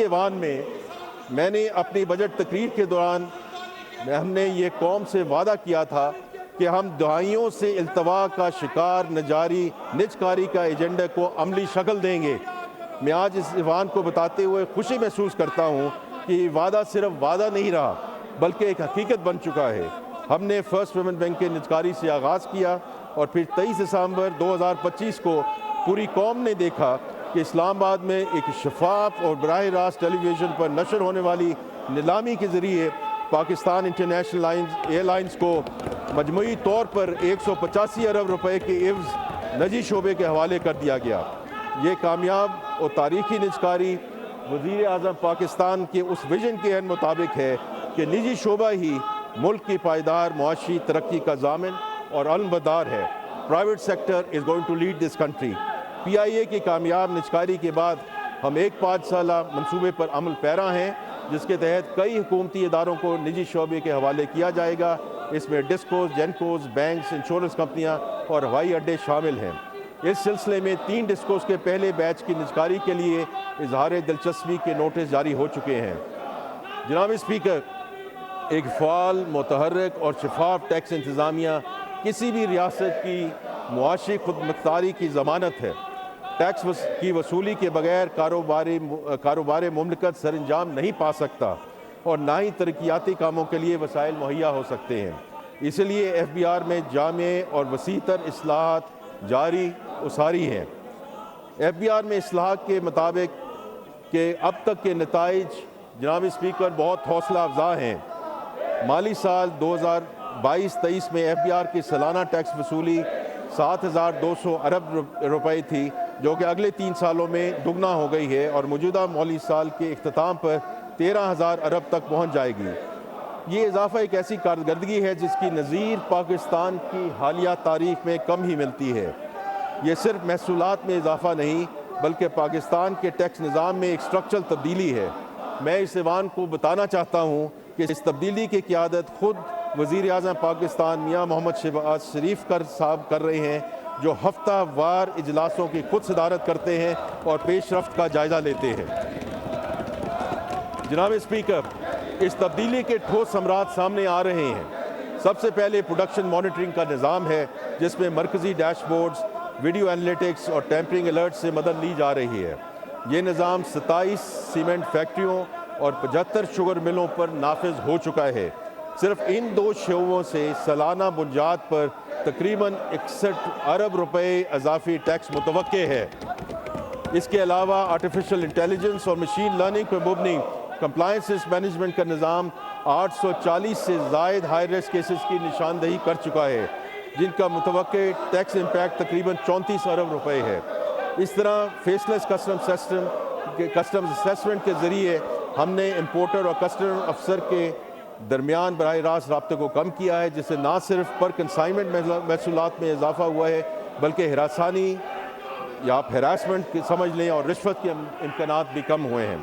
ایوان میں میں نے اپنی بجٹ تقریر کے دوران ہم نے یہ قوم سے وعدہ کیا تھا کہ ہم دہائیوں سے التوا کا شکار نجکاری کا ایجنڈا کو عملی شکل دیں گے۔ میں آج اس ایوان کو بتاتے ہوئے خوشی محسوس کرتا ہوں کہ یہ وعدہ صرف وعدہ نہیں رہا بلکہ ایک حقیقت بن چکا ہے۔ ہم نے فرسٹ پیمنٹ بینک کے نجکاری سے آغاز کیا اور پھر 23 دسمبر 2025 کو پوری قوم نے دیکھا کہ اسلام آباد میں ایک شفاف اور براہ راست ٹیلی ویژن پر نشر ہونے والی نیلامی کے ذریعے پاکستان انٹرنیشنل ایئر لائنز کو مجموعی طور پر 185 ارب روپے کے عوض نجی شعبے کے حوالے کر دیا گیا۔ یہ کامیاب اور تاریخی نجکاری وزیر اعظم پاکستان کے اس ویژن کے عین مطابق ہے کہ نجی شعبہ ہی ملک کی پائیدار معاشی ترقی کا ضامن اور علمبردار ہے۔ Private sector is going to lead this country. P I A کی کامیاب نجکاری کے بعد ہم ایک 5 سالہ منصوبے پر عمل پیرا ہیں جس کے تحت کئی حکومتی اداروں کو نجی شعبے کے حوالے کیا جائے گا۔ اس میں ڈسکوز، جینکوز، بینکس، انشورنس کمپنیاں اور ہوائی اڈے شامل ہیں۔ اس سلسلے میں 3 ڈسکوز کے پہلے بیچ کی نجکاری کے لیے اظہار دلچسپی کے نوٹس جاری ہو چکے ہیں۔ جناب اسپیکر، ایک فعال، متحرک اور شفاف ٹیکس انتظامیہ کسی بھی ریاست کی معاشی خود مختاری کی ضمانت ہے۔ ٹیکس کی وصولی کے بغیر کاروبار مملکت سر انجام نہیں پا سکتا اور نہ ہی ترقیاتی کاموں کے لیے وسائل مہیا ہو سکتے ہیں۔ اس لیے ایف بی آر میں جامع اور وسیع تر اصلاحات جاری و ساری ہیں۔ ایف بی آر میں اصلاحات کے مطابق کہ اب تک کے نتائج جناب اسپیکر بہت حوصلہ افزا ہیں۔ مالی سال 2022-23 میں ایف بی آر کی سالانہ ٹیکس وصولی 7,200 ارب روپے تھی جو کہ اگلے 3 سالوں میں دگنا ہو گئی ہے اور موجودہ مالی سال کے اختتام پر 13,000 ارب تک پہنچ جائے گی۔ یہ اضافہ ایک ایسی کارکردگی ہے جس کی نظیر پاکستان کی حالیہ تاریخ میں کم ہی ملتی ہے۔ یہ صرف محصولات میں اضافہ نہیں بلکہ پاکستان کے ٹیکس نظام میں ایک اسٹرکچرل تبدیلی ہے۔ میں اس ایوان کو بتانا چاہتا ہوں کہ اس تبدیلی کی قیادت خود وزیر اعظم پاکستان میاں محمد شہباز شریف صاحب کر رہے ہیں، جو ہفتہ وار اجلاسوں کی خود صدارت کرتے ہیں اور پیش رفت کا جائزہ لیتے ہیں۔ جناب اسپیکر، اس تبدیلی کے ٹھوس ثمرات سامنے آ رہے ہیں۔ سب سے پہلے پروڈکشن مانیٹرنگ کا نظام ہے جس میں مرکزی ڈیش بورڈز، ویڈیو انالیٹکس اور ٹیمپرنگ الرٹ سے مدد لی جا رہی ہے۔ یہ نظام 27 سیمنٹ فیکٹریوں اور 75 شوگر ملوں پر نافذ ہو چکا ہے۔ صرف ان 2 شعبوں سے سالانہ بنیاد پر تقریباً 61 ارب روپے اضافی ٹیکس متوقع ہے۔ اس کے علاوہ آرٹیفیشل انٹیلیجنس اور مشین لرننگ پر مبنی کمپلائنس مینجمنٹ کا نظام 840 سے زائد ہائی رسک کیسز کی نشاندہی کر چکا ہے جن کا متوقع ٹیکس امپیکٹ تقریباً 34 ارب روپے ہے۔ اس طرح فیس لیس کسٹم اسیسمنٹ کے ذریعے ہم نے امپورٹر اور کسٹم افسر کے درمیان براہ راست رابطے کو کم کیا ہے، جس سے نہ صرف پر کنسائنمنٹ محصولات میں اضافہ ہوا ہے بلکہ ہراسانی یا آپ ہراسمنٹ سمجھ لیں اور رشوت کے امکانات بھی کم ہوئے ہیں۔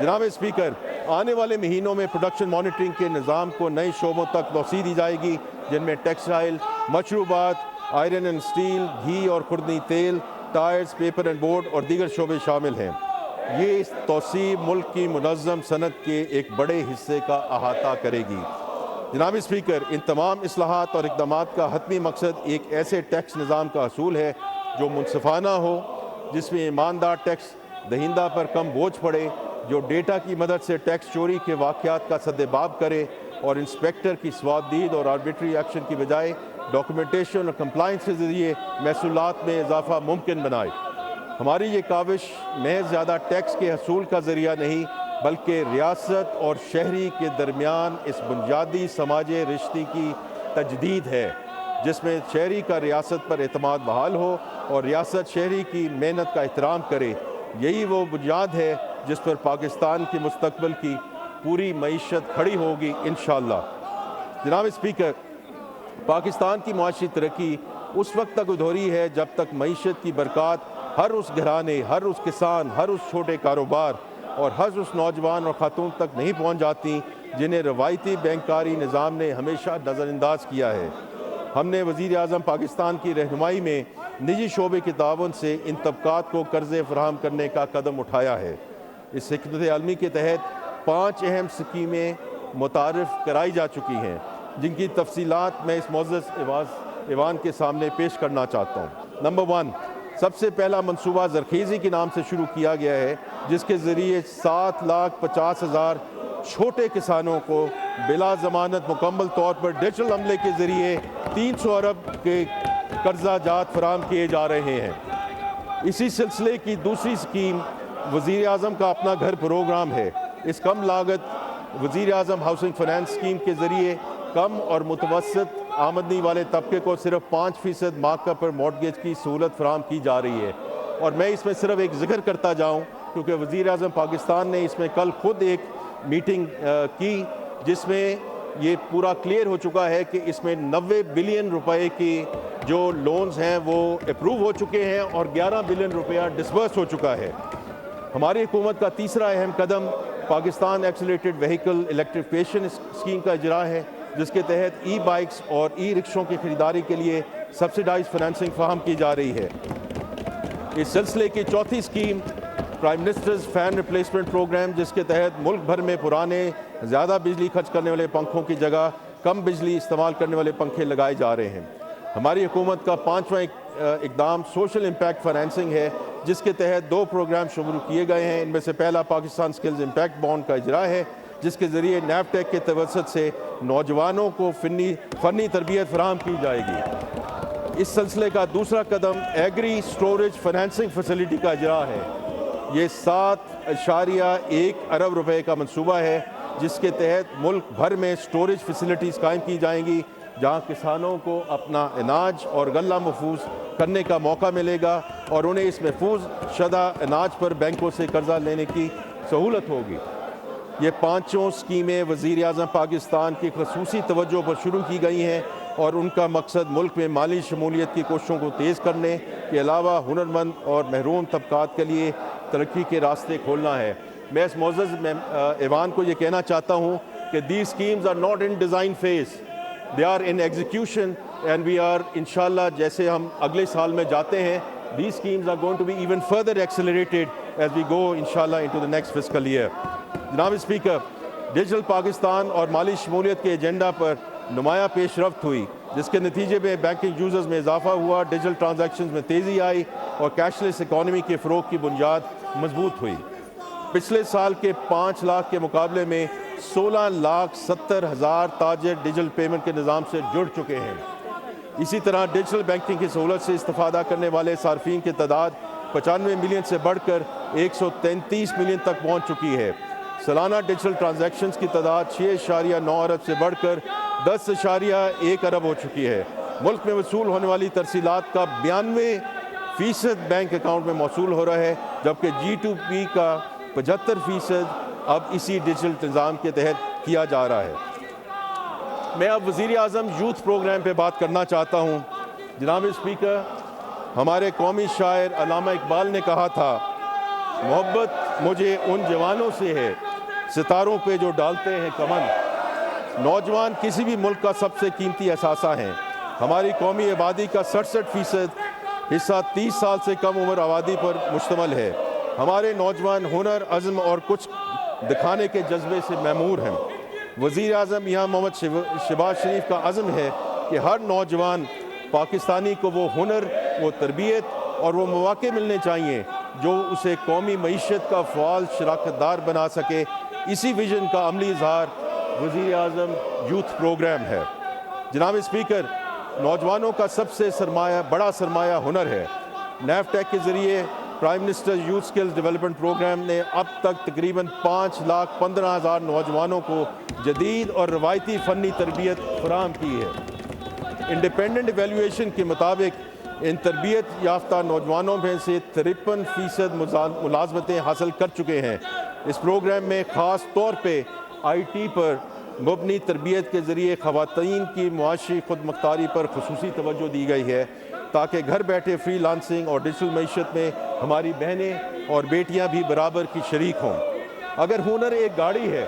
جناب اسپیکر، آنے والے مہینوں میں پروڈکشن مانیٹرنگ کے نظام کو نئے شعبوں تک توسیع دی جائے گی جن میں ٹیکسٹائل، مشروبات، آئرن اینڈ اسٹیل، گھی اور خوردنی تیل، ٹائرز، پیپر اینڈ بورڈ اور دیگر شعبے شامل ہیں۔ یہ توسیع ملک کی منظم صنعت کے ایک بڑے حصے کا احاطہ کرے گی۔ جناب اسپیکر، ان تمام اصلاحات اور اقدامات کا حتمی مقصد ایک ایسے ٹیکس نظام کا حصول ہے جو منصفانہ ہو، جس میں ایماندار ٹیکس دہندہ پر کم بوجھ پڑے، جو ڈیٹا کی مدد سے ٹیکس چوری کے واقعات کا سدباب کرے اور انسپیکٹر کی سوادید اور آربیٹری ایکشن کی بجائے ڈاکومنٹیشن اور کمپلائنس کے ذریعے محصولات میں اضافہ ممکن بنائے۔ ہماری یہ کاوش محض زیادہ ٹیکس کے حصول کا ذریعہ نہیں بلکہ ریاست اور شہری کے درمیان اس بنیادی سماجی رشتے کی تجدید ہے جس میں شہری کا ریاست پر اعتماد بحال ہو اور ریاست شہری کی محنت کا احترام کرے۔ یہی وہ بنیاد ہے جس پر پاکستان کے مستقبل کی پوری معیشت کھڑی ہوگی انشاءاللہ۔ جناب اسپیکر، پاکستان کی معاشی ترقی اس وقت تک ادھوری ہے جب تک معیشت کی برکات ہر اس گھرانے، ہر اس کسان، ہر اس چھوٹے کاروبار اور ہر اس نوجوان اور خاتون تک نہیں پہنچ جاتی جنہیں روایتی بینکاری نظام نے ہمیشہ نظر انداز کیا ہے۔ ہم نے وزیر اعظم پاکستان کی رہنمائی میں نجی شعبے کے تعاون سے ان طبقات کو قرضے فراہم کرنے کا قدم اٹھایا ہے۔ اس حکمت عملی کے تحت 5 اہم اسکیمیں متعارف کرائی جا چکی ہیں، جن کی تفصیلات میں اس معزز ایوان کے سامنے پیش کرنا چاہتا ہوں۔ نمبر 1، سب سے پہلا منصوبہ زرخیزی کے نام سے شروع کیا گیا ہے، جس کے ذریعے 7,50,000 چھوٹے کسانوں کو بلا ضمانت مکمل طور پر ڈیجیٹل عملے کے ذریعے 300 ارب کے قرضہ جات فراہم کیے جا رہے ہیں۔ اسی سلسلے کی دوسری اسکیم وزیر اعظم کا اپنا گھر پروگرام ہے۔ اس کم لاگت وزیر اعظم ہاؤسنگ فنانس اسکیم کے ذریعے کم اور متوسط آمدنی والے طبقے کو صرف 5% مارکا پر مارٹگیج کی سہولت فراہم کی جا رہی ہے۔ اور میں اس میں صرف ایک ذکر کرتا جاؤں، کیونکہ وزیر اعظم پاکستان نے اس میں کل خود ایک میٹنگ کی، جس میں یہ پورا کلیئر ہو چکا ہے کہ اس میں 90 بلین روپے کی جو لونز ہیں وہ اپروو ہو چکے ہیں اور 11 بلین روپیہ ڈسبرس ہو چکا ہے۔ ہماری حکومت کا تیسرا اہم قدم پاکستان ایکسیلریٹڈ وہیکل الیکٹریفیکیشن اسکیم کا اجرا ہے، جس کے تحت ای بائکس اور ای رکشوں کی خریداری کے لیے سبسڈائز فنانسنگ فراہم کی جا رہی ہے۔ اس سلسلے کی چوتھی scheme prime minister's fan replacement program, جس کے تحت ملک بھر میں پرانے زیادہ بجلی خرچ کرنے والے پنکھوں کی جگہ کم بجلی استعمال کرنے والے پنکھے لگائے جا رہے ہیں۔ ہماری حکومت کا 5واں اقدام سوشل امپیکٹ فنانسنگ ہے، جس کے تحت 2 پروگرام شروع کیے گئے ہیں۔ ان میں سے پہلا پاکستان سکلز امپیکٹ بانڈ کا اجرا ہے، جس کے ذریعے نیفٹیک کے توسط سے نوجوانوں کو فنی تربیت فراہم کی جائے گی۔ اس سلسلے کا دوسرا قدم ایگری سٹوریج فنانسنگ فیسلٹی کا اجرا ہے۔ یہ 7.1 ارب روپے کا منصوبہ ہے، جس کے تحت ملک بھر میں سٹوریج فیسلٹیز قائم کی جائیں گی، جہاں کسانوں کو اپنا اناج اور غلہ محفوظ کرنے کا موقع ملے گا اور انہیں اس محفوظ شدہ اناج پر بینکوں سے قرضہ لینے کی سہولت ہوگی۔ یہ 5 اسکیمیں وزیر اعظم پاکستان کی خصوصی توجہ پر شروع کی گئی ہیں اور ان کا مقصد ملک میں مالی شمولیت کی کوششوں کو تیز کرنے کے علاوہ ہنرمند اور محروم طبقات کے لیے ترقی کے راستے کھولنا ہے۔ میں اس معزز ایوان کو یہ کہنا چاہتا ہوں کہ these schemes are not in design phase, they are in execution and we are انشاءاللہ جیسے ہم اگلے سال میں جاتے ہیں these schemes are going to be even further accelerated as we go انشاءاللہ into the next fiscal year۔ جناب اسپیکر، ڈیجیٹل پاکستان اور مالی شمولیت کے ایجنڈا پر نمایاں پیش رفت ہوئی، جس کے نتیجے میں بینکنگ یوزرز میں اضافہ ہوا، ڈیجیٹل ٹرانزیکشنز میں تیزی آئی اور کیش لیس اکانومی کے فروغ کی بنیاد مضبوط ہوئی۔ پچھلے سال کے 5 لاکھ کے مقابلے میں 16,70,000 تاجر ڈیجیٹل پیمنٹ کے نظام سے جڑ چکے ہیں۔ اسی طرح ڈیجیٹل بینکنگ کی سہولت سے استفادہ کرنے والے صارفین کی تعداد 95 ملین سے بڑھ کر 133 ملین تک پہنچ چکی ہے۔ سالانہ ڈیجیٹل ٹرانزیکشنز کی تعداد 6.9 ارب سے بڑھ کر 10.1 ارب ہو چکی ہے۔ ملک میں وصول ہونے والی ترسیلات کا 92% بینک اکاؤنٹ میں موصول ہو رہا ہے، جبکہ G2P کا 75% اب اسی ڈیجیٹل نظام کے تحت کیا جا رہا ہے۔ میں اب وزیر اعظم یوتھ پروگرام پہ بات کرنا چاہتا ہوں۔ جناب اسپیکر، ہمارے قومی شاعر علامہ اقبال نے کہا تھا، محبت مجھے ان جوانوں سے ہے ستاروں پہ جو ڈالتے ہیں کمن۔ نوجوان کسی بھی ملک کا سب سے قیمتی اثاثہ ہیں۔ ہماری قومی آبادی کا 67% حصہ 30 سال سے کم عمر آبادی پر مشتمل ہے۔ ہمارے نوجوان ہنر، عزم اور کچھ دکھانے کے جذبے سے معمور ہیں۔ وزیر اعظم یہاں محمد شہباز شریف کا عزم ہے کہ ہر نوجوان پاکستانی کو وہ ہنر، وہ تربیت اور وہ مواقع ملنے چاہیے جو اسے قومی معیشت کا فعال شراکت دار بنا سکے۔ اسی ویژن کا عملی اظہار وزیر اعظم یوتھ پروگرام ہے۔ جناب اسپیکر، نوجوانوں کا سب سے بڑا سرمایہ ہنر ہے۔ نیفٹیک کے ذریعے prime minister youth skills development program نے اب تک تقریباً 5,15,000 نوجوانوں کو جدید اور روایتی فنی تربیت فراہم کی ہے۔ انڈیپینڈنٹ ایویلویشن کے مطابق ان تربیت یافتہ نوجوانوں میں سے 53% ملازمتیں حاصل کر چکے ہیں۔ اس پروگرام میں خاص طور پہ IT پر مبنی تربیت کے ذریعے خواتین کی معاشی خود مختاری پر خصوصی توجہ دی گئی ہے، تاکہ گھر بیٹھے فری لانسنگ اور ڈیجیٹل معیشت میں ہماری بہنیں اور بیٹیاں بھی برابر کی شریک ہوں۔ اگر ہنر ایک گاڑی ہے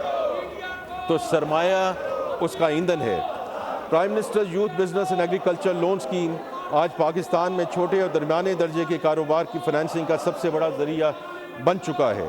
تو سرمایہ اس کا ایندھن ہے۔ Prime minister youth business and agriculture loan scheme آج پاکستان میں چھوٹے اور درمیانے درجے کے کاروبار کی فنانسنگ کا سب سے بڑا ذریعہ بن چکا ہے۔